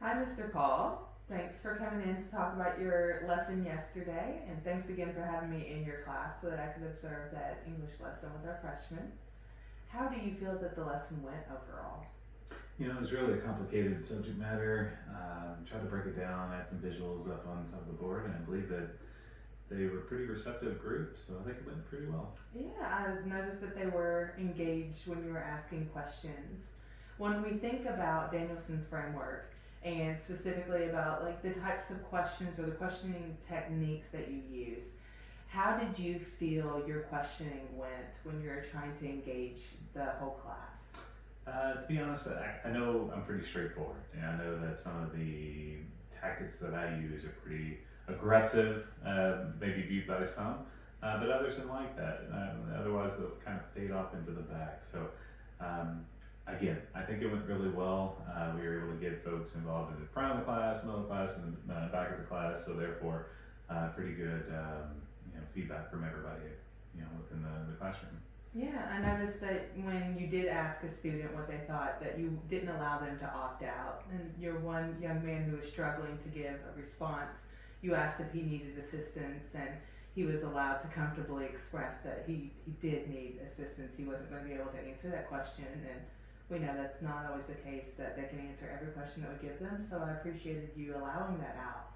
Hi, Mr. Paul. Thanks for coming in to talk about your lesson yesterday, and thanks again for having me in your class so that I could observe that English lesson with our freshmen. How do you feel that the lesson went overall? It's really a complicated subject matter. Tried to break it down, add some visuals up on top of the board, and I believe that they were a pretty receptive group, so I think it went pretty well. Yeah, I noticed that they were engaged when you were asking questions. When we think about Danielson's framework, and specifically about like the types of questions or the questioning techniques that you use, how did you feel your questioning went when you were trying to engage the whole class? To be honest, I know I'm pretty straightforward, and I know that some of the tactics that I use are pretty aggressive, maybe viewed by some, but others didn't like that. Otherwise, they'll kind of fade off into the back. So, again, I think it went really well. We were able to get folks involved in the front of the class, middle of the class, and the back of the class. So therefore, pretty good, feedback from everybody, within the classroom. Yeah, I noticed that when you did ask a student what they thought, that you didn't allow them to opt out. And your one young man who was struggling to give a response, you asked if he needed assistance, and he was allowed to comfortably express that he did need assistance. He wasn't going to be able to answer that question, and we know that's not always the case that they can answer every question that we give them. So I appreciated you allowing that out.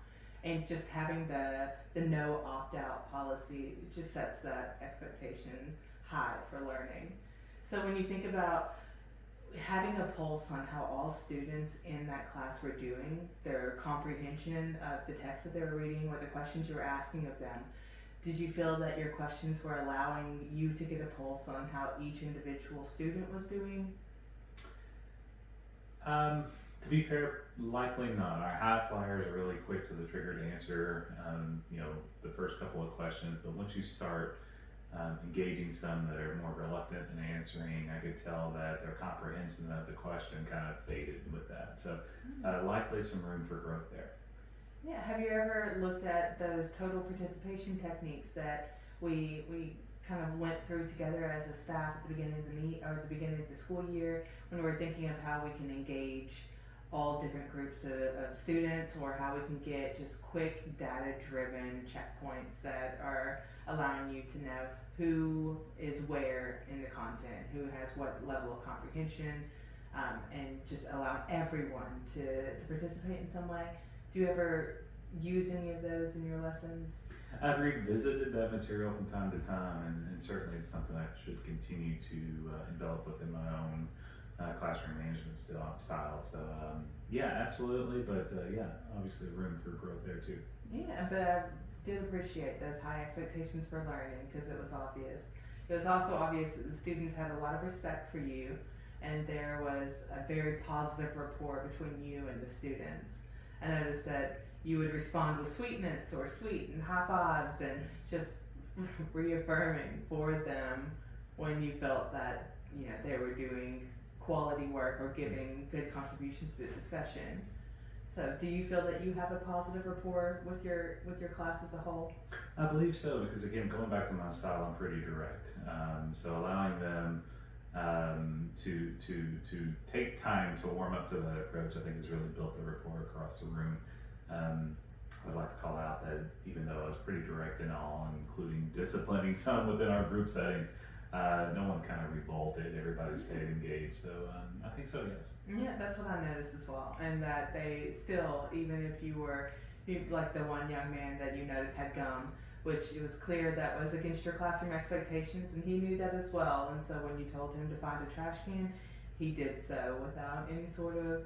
And just having the no opt out policy just sets that expectation high for learning. So when you think about having a pulse on how all students in that class were doing, their comprehension of the text that they were reading or the questions you were asking of them, did you feel that your questions were allowing you to get a pulse on how each individual student was doing? To be fair, likely not. Our high flyers are really quick to the trigger to answer, the first couple of questions, but once you start engaging some that are more reluctant in answering, I could tell that their comprehension of the question kind of faded with that. So likely some room for growth there. Yeah, have you ever looked at those total participation techniques that we kind of went through together as a staff at the beginning of at the beginning of the school year when we were thinking of how we can engage all different groups of students, or how we can get just quick data-driven checkpoints that are allowing you to know who is where in the content, who has what level of comprehension, and just allow everyone to participate in some way. Do you ever use any of those in your lessons? I've revisited that material from time to time, and certainly it's something I should continue to develop within my own classroom management style. So yeah, absolutely, but obviously room for growth there too. Yeah, but I did appreciate those high expectations for learning because it was obvious. It was also obvious that the students had a lot of respect for you, and there was a very positive rapport between you and the students. I noticed that you would respond with sweetness or sweet and high fives and just reaffirming for them when you felt that they were doing quality work or giving good contributions to the discussion. So, do you feel that you have a positive rapport with your class as a whole? I believe so, because again, going back to my style, I'm pretty direct. So allowing them to take time to warm up to that approach, I think has really built the rapport across the room. I'd like to call out that even though I was pretty direct in all, including disciplining some within our group settings, no one kind of revolted. Everybody stayed engaged. So I think so, yes. Yeah, that's what I noticed as well. And that they still, even if you were like the one young man that you noticed had gum, which it was clear that was against your classroom expectations, and he knew that as well. And so when you told him to find a trash can, he did so without any sort of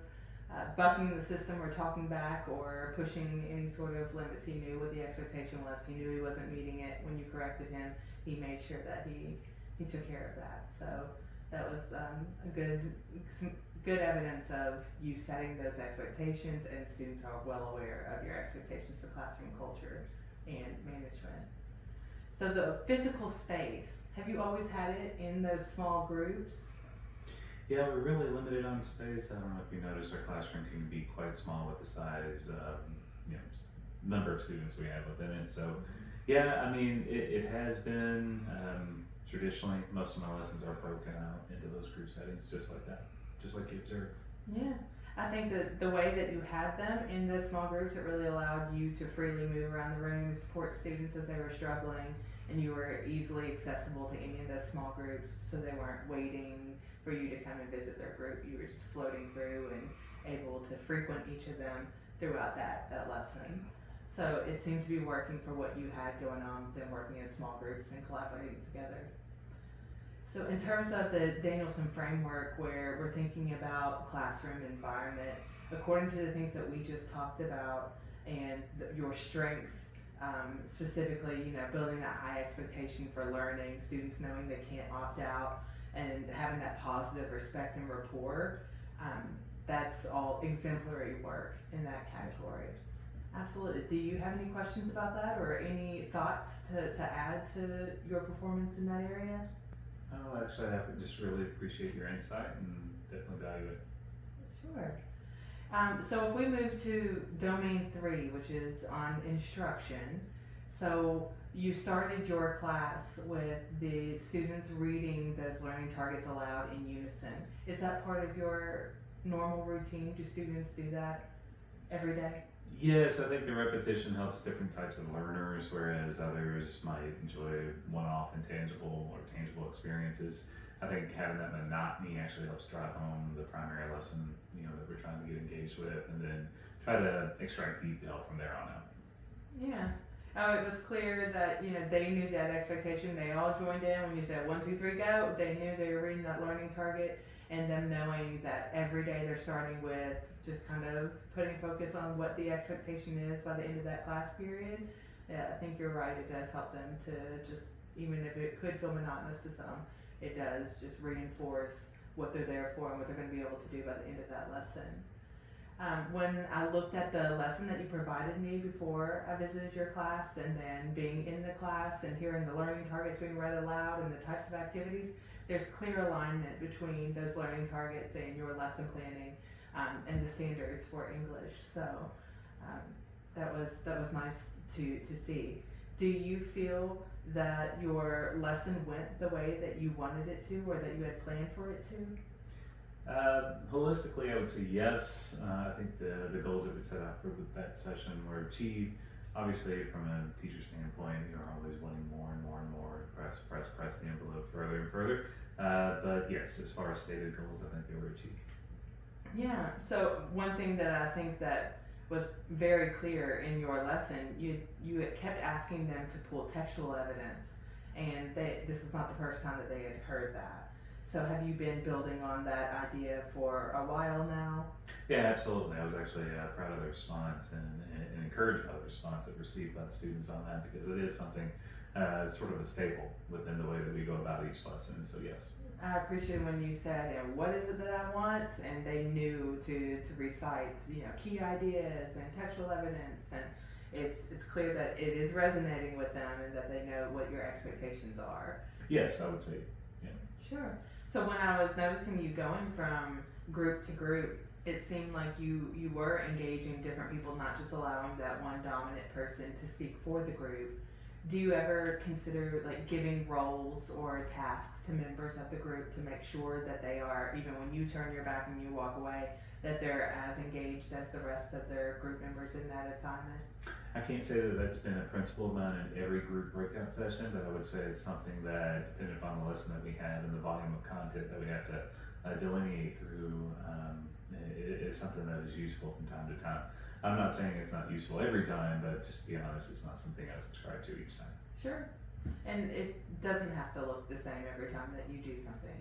bucking the system or talking back or pushing any sort of limits. He knew what the expectation was. He knew he wasn't meeting it when you corrected him. He made sure that he took care of that. So that was some good evidence of you setting those expectations, and students are well aware of your expectations for classroom culture and management. So the physical space, have you always had it in those small groups? Yeah, we're really limited on space. I don't know if you noticed our classroom can be quite small with the size, number of students we have within it. So, yeah, I mean, it has been traditionally, most of my lessons are broken out into those group settings, just like that, just like you observed. Yeah, I think that the way that you had them in the small groups, it really allowed you to freely move around the room and support students as they were struggling, and you were easily accessible to any of those small groups, so they weren't waiting for you to come and visit their group. You were just floating through and able to frequent each of them throughout that lesson. So it seemed to be working for what you had going on, them working in small groups and collaborating together. So in terms of the Danielson framework, where we're thinking about classroom environment, according to the things that we just talked about and your strengths, specifically, building that high expectation for learning, students knowing they can't opt out, and having that positive respect and rapport, that's all exemplary work in that category. Absolutely. Do you have any questions about that or any thoughts to add to your performance in that area? Oh, actually, I just really appreciate your insight and definitely value it. Sure. So if we move to domain 3, which is on instruction, so you started your class with the students reading those learning targets aloud in unison. Is that part of your normal routine? Do students do that every day? Yes, I think the repetition helps different types of learners, whereas others might enjoy one-off intangible or tangible experiences. I think having that monotony actually helps drive home the primary lesson, that we're trying to get engaged with, and then try to extract detail from there on out. Yeah. Oh, it was clear that, they knew that expectation. They all joined in when you said 1, 2, 3, go. They knew they were reading that learning target, and them knowing that every day they're starting with just kind of putting focus on what the expectation is by the end of that class period. Yeah, I think you're right. It does help them to just, even if it could feel monotonous to some, it does just reinforce what they're there for and what they're going to be able to do by the end of that lesson. When I looked at the lesson that you provided me before I visited your class, and then being in the class and hearing the learning targets being read aloud and the types of activities, there's clear alignment between those learning targets and your lesson planning and the standards for English. So that was nice to see. Do you feel that your lesson went the way that you wanted it to, or that you had planned for it to? Holistically, I would say yes. I think the goals that we set out for that session were achieved. Obviously, from a teacher standpoint, you're always wanting more and more and more. Press the envelope further and further. But yes, as far as stated goals, I think they were achieved. Yeah. So one thing that I think that was very clear in your lesson, you had kept asking them to pull textual evidence, and this is not the first time that they had heard that. So have you been building on that idea for a while now? Yeah, absolutely. I was actually proud of the response and encouraged by the response that received by the students on that, because it is something sort of a staple within the way that we go about each lesson. So yes. I appreciate when you said, what is it that I want? And they knew to recite, key ideas and textual evidence, and it's clear that it is resonating with them and that they know what your expectations are. Yes, I would say, yeah. Sure. So when I was noticing you going from group to group, it seemed like you were engaging different people, not just allowing that one dominant person to speak for the group. Do you ever consider giving roles or tasks to members of the group to make sure that they are, even when you turn your back and you walk away, that they're as engaged as the rest of their group members in that assignment? I can't say that that's been a principle done in every group breakout session, but I would say it's something that, depending upon the lesson that we have and the volume of content that we have to delineate through, it is something that is useful from time to time. I'm not saying it's not useful every time, but just to be honest, it's not something I subscribe to each time. Sure. And it doesn't have to look the same every time that you do something.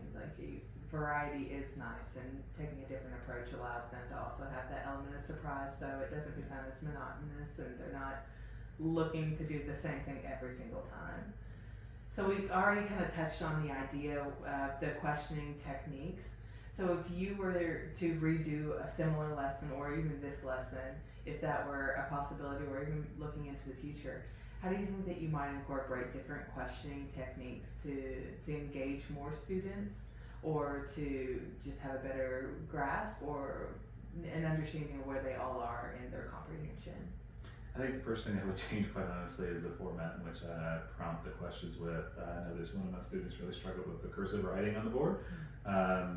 Variety is nice, and taking a different approach allows them to also have that element of surprise, so it doesn't become as monotonous and they're not looking to do the same thing every single time. So we've already kind of touched on the idea of the questioning techniques. So if you were to redo a similar lesson, or even this lesson, if that were a possibility, or even looking into the future, how do you think that you might incorporate different questioning techniques to engage more students, or to just have a better grasp or an understanding of where they all are in their comprehension? I think the first thing I would change, quite honestly, is the format in which I prompt the questions with. I noticed one of my students really struggled with the cursive writing on the board.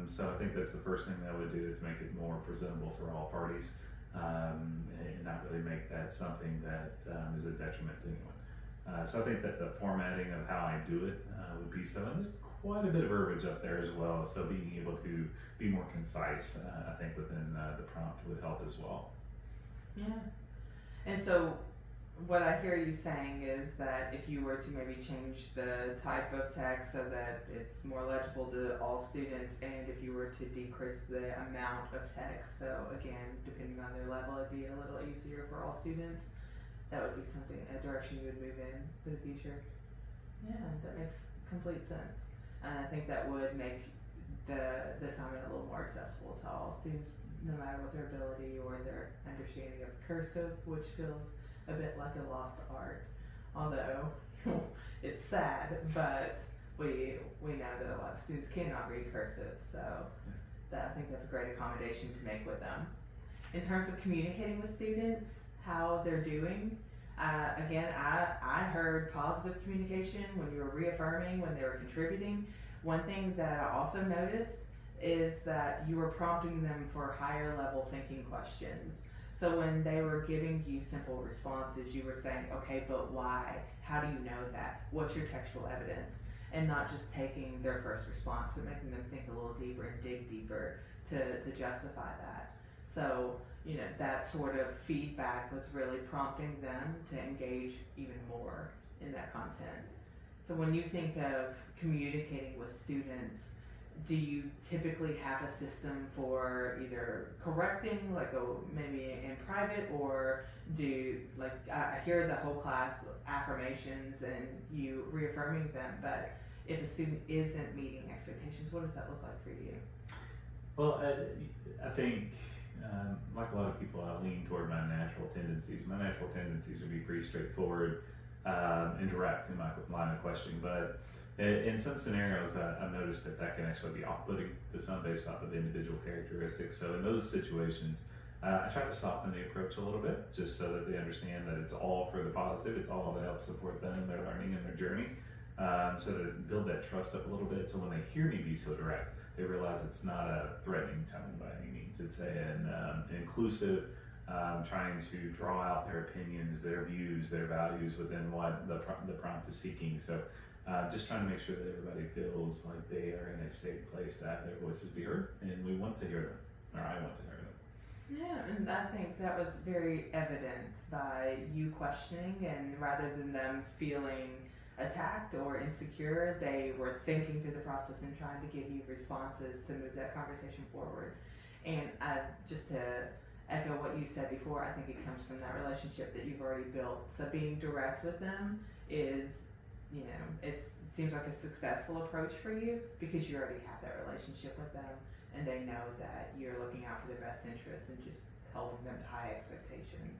So I think that's the first thing that I would do to make it more presentable for all parties, and not really make that something that is a detriment to anyone. So I think that the formatting of how I do it would be so, and there's quite a bit of verbiage up there as well. So being able to be more concise, I think within the prompt would help as well. Yeah. And so what I hear you saying is that if you were to maybe change the type of text so that it's more legible to all students, and if you were to decrease the amount of text, so again, depending on their level, it'd be a little easier for all students, that would be something, a direction you would move in for the future. Yeah, that makes complete sense. And I think that would make the assignment a little more accessible to all students, no matter what their ability or their understanding of cursive, which feels a bit like a lost art. Although it's sad, but we know that a lot of students cannot read cursive, so I think that's a great accommodation to make with them. In terms of communicating with students, how they're doing, again, I heard positive communication when you were reaffirming, when they were contributing. One thing that I also noticed is that you were prompting them for higher level thinking questions. So when they were giving you simple responses, you were saying, okay, but why? How do you know that? What's your textual evidence? And not just taking their first response, but making them think a little deeper and dig deeper to justify that. So, you know, that sort of feedback was really prompting them to engage even more in that content. So when you think of communicating with students, do you typically have a system for either correcting, like maybe in private, or I hear the whole class affirmations and you reaffirming them, but if a student isn't meeting expectations, what does that look like for you? Well, I think, like a lot of people, I lean toward my natural tendencies. My natural tendencies would be pretty straightforward and direct in my line of questioning, but in some scenarios, I've noticed that can actually be off-putting to some based off of the individual characteristics. So in those situations, I try to soften the approach a little bit, just so that they understand that it's all for the positive, it's all to help support them in their learning and their journey. So to build that trust up a little bit, so when they hear me be so direct, they realize it's not a threatening tone by any means. It's an inclusive, trying to draw out their opinions, their views, their values within what the prompt is seeking. So just trying to make sure that everybody feels like they are in a safe place to have their voices be heard, and we want to hear them, or I want to hear them. Yeah, and I think that was very evident by you questioning, and rather than them feeling attacked or insecure, they were thinking through the process and trying to give you responses to move that conversation forward. And just to echo what you said before, I think it comes from that relationship that you've already built. So being direct with them is, you know, it seems like a successful approach for you because you already have that relationship with them and they know that you're looking out for their best interests and just holding them to high expectations.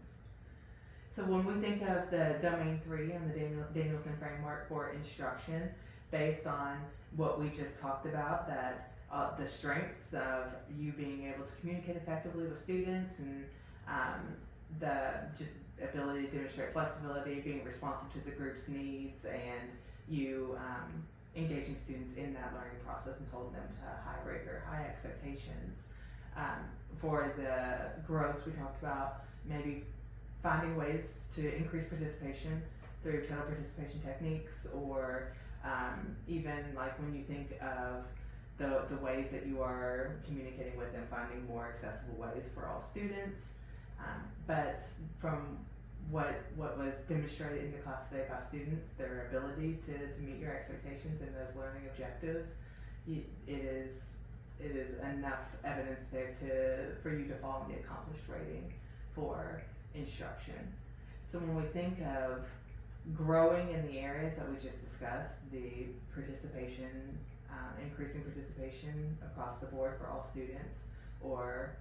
So when we think of the Domain 3 and the Danielson framework for instruction, based on what we just talked about, that the strengths of you being able to communicate effectively with students and the just ability to demonstrate flexibility, being responsive to the group's needs, and you engaging students in that learning process and holding them to high rigor, high expectations. For the growths we talked about, maybe finding ways to increase participation through total participation techniques, or even like when you think of the ways that you are communicating with them, finding more accessible ways for all students. But from what was demonstrated in the class today by students, their ability to meet your expectations and those learning objectives, it is enough evidence there for you to fall in the accomplished rating for instruction. So when we think of growing in the areas that we just discussed, the participation, increasing participation across the board for all students, or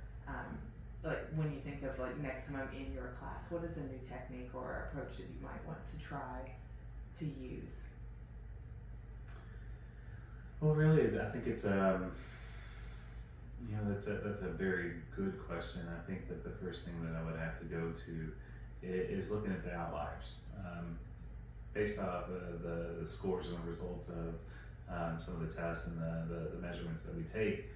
like when you think of like next time I'm in your class, what is a new technique or approach that you might want to try to use? Well, really, I think it's that's a very good question. I think that the first thing that I would have to go to is looking at the outliers. Based off the scores and the results of some of the tests and the measurements that we take,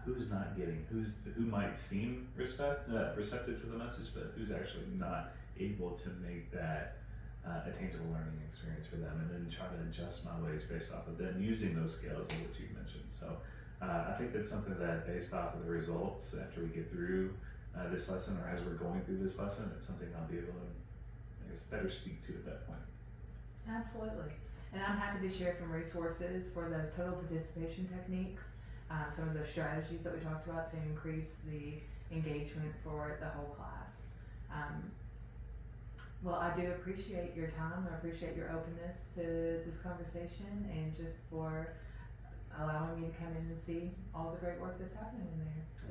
who's not getting, who might seem receptive to the message, but who's actually not able to make that a tangible learning experience for them, and then try to adjust my ways based off of them using those scales in which you mentioned. So I think that's something that, based off of the results after we get through this lesson, or as we're going through this lesson, it's something I'll be able to, I guess, better speak to at that point. Absolutely. And I'm happy to share some resources for those total participation techniques, some of those strategies that we talked about to increase the engagement for the whole class. Well, I do appreciate your time. I appreciate your openness to this conversation, and just for allowing me to come in and see all the great work that's happening in there. Well,